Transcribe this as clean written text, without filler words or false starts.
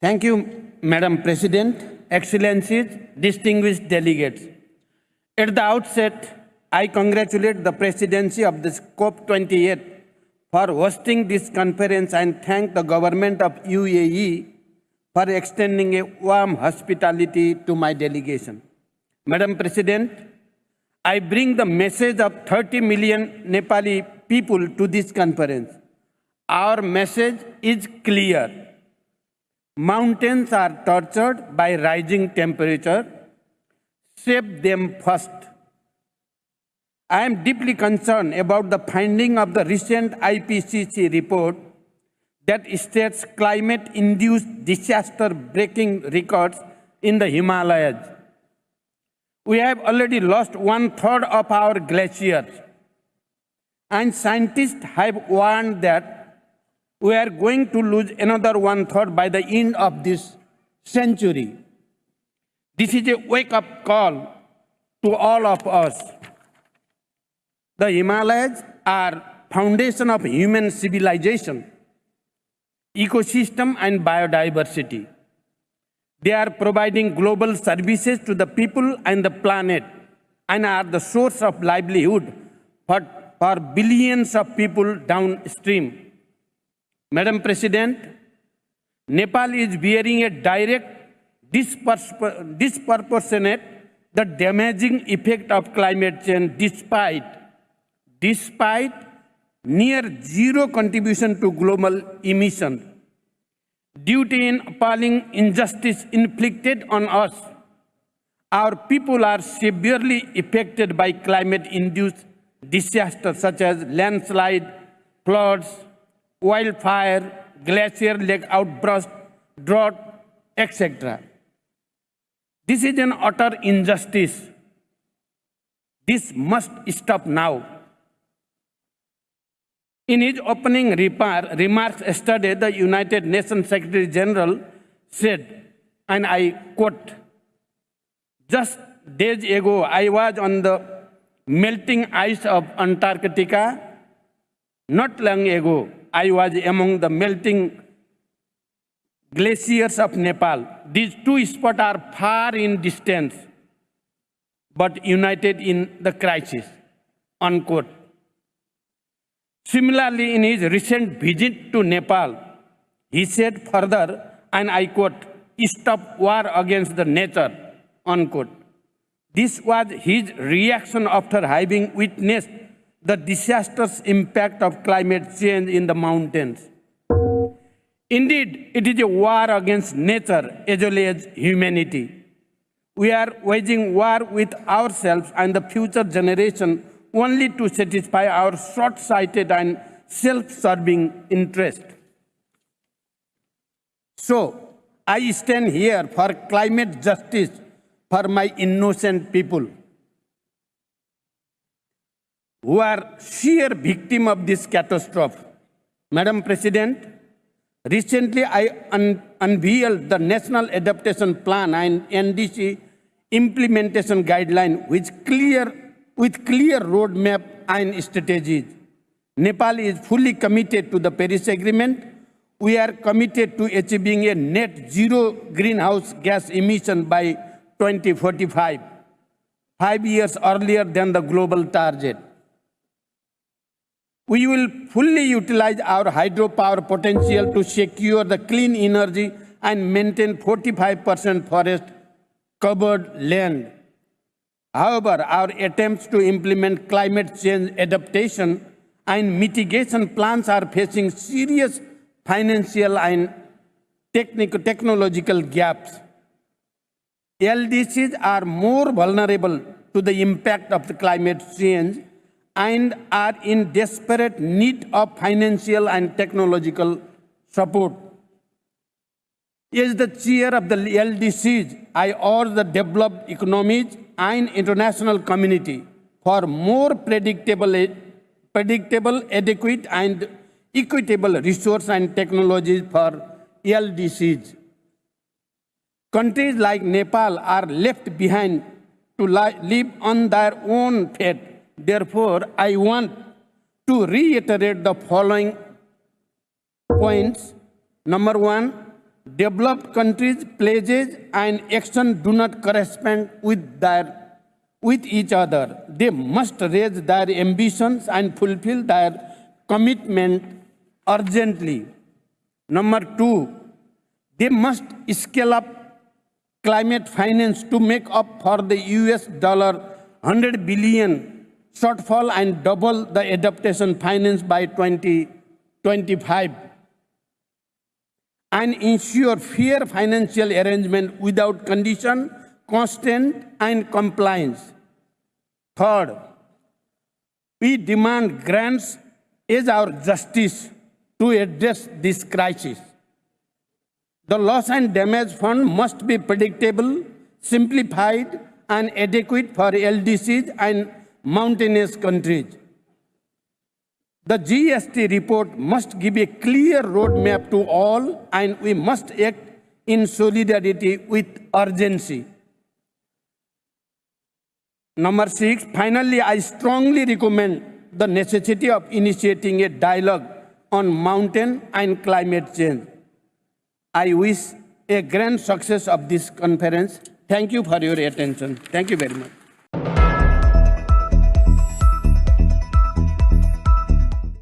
Thank you, Madam President, Excellencies, distinguished delegates. At the outset, I congratulate the presidency of this COP28 for hosting this conference and thank the government of UAE for extending a warm hospitality to my delegation. Madam President, I bring the message of 30 million Nepali people to this conference. Our message is clear. Mountains are tortured by rising temperature. Save them first. I am deeply concerned about the finding of the recent IPCC report that states climate-induced disaster breaking records in the Himalayas. We have already lost 1/3 of our glaciers, and scientists have warned that we are going to lose another 1/3 by the end of this century. This is a wake-up call to all of us. The Himalayas are foundation of human civilization, ecosystem and biodiversity. They are providing global services to the people and the planet and are the source of livelihood for billions of people downstream. Madam President, Nepal is bearing a direct, disproportionate, the damaging effect of climate change despite near zero contribution to global emissions. Due to an appalling injustice inflicted on us, our people are severely affected by climate-induced disasters such as landslide, floods, wildfire, glacier lake outburst, drought, etc. This is an utter injustice. This must stop now. In his opening remarks yesterday, the United Nations Secretary General said, and I quote, "Just days ago, I was on the melting ice of Antarctica. Not long ago, I was among the melting glaciers of Nepal. These two spots are far in distance, but united in the crisis," unquote. Similarly, in his recent visit to Nepal, he said further, and I quote, "Stop war against the nature," unquote. This was his reaction after having witnessed the disastrous impact of climate change in the mountains. Indeed, it is a war against nature as well as humanity. We are waging war with ourselves and the future generation only to satisfy our short-sighted and self-serving interest. So, I stand here for climate justice for my innocent people who are sheer victim of this catastrophe. Madam President, recently I unveiled the National Adaptation Plan and NDC implementation guideline with clear roadmap and strategies. Nepal is fully committed to the Paris Agreement. We are committed to achieving a net zero greenhouse gas emission by 2045, 5 years earlier than the global target. We will fully utilize our hydropower potential to secure the clean energy and maintain 45% forest covered land. However, our attempts to implement climate change adaptation and mitigation plans are facing serious financial and technological gaps. LDCs are more vulnerable to the impact of the climate change and are in desperate need of financial and technological support. As the chair of the LDCs, I urge the developed economies and international community for more predictable, adequate, and equitable resource and technologies for LDCs. Countries like Nepal are left behind to live on their own fate. Therefore, I want to reiterate the following points. Number one, developed countries' pledges and action do not correspond with each other. They must raise their ambitions and fulfill their commitment urgently. Number 2, they must scale up climate finance to make up for the $100 billion shortfall and double the adaptation finance by 2025. And ensure fair financial arrangement without condition, constant, and compliance. Third, we demand grants as our justice to address this crisis. The loss and damage fund must be predictable, simplified, and adequate for LDCs and mountainous countries. The GST report must give a clear roadmap to all, and we must act in solidarity with urgency. Number 6, finally, I strongly recommend the necessity of initiating a dialogue on mountain and climate change. I wish a grand success of this conference. Thank you for your attention. Thank you very much.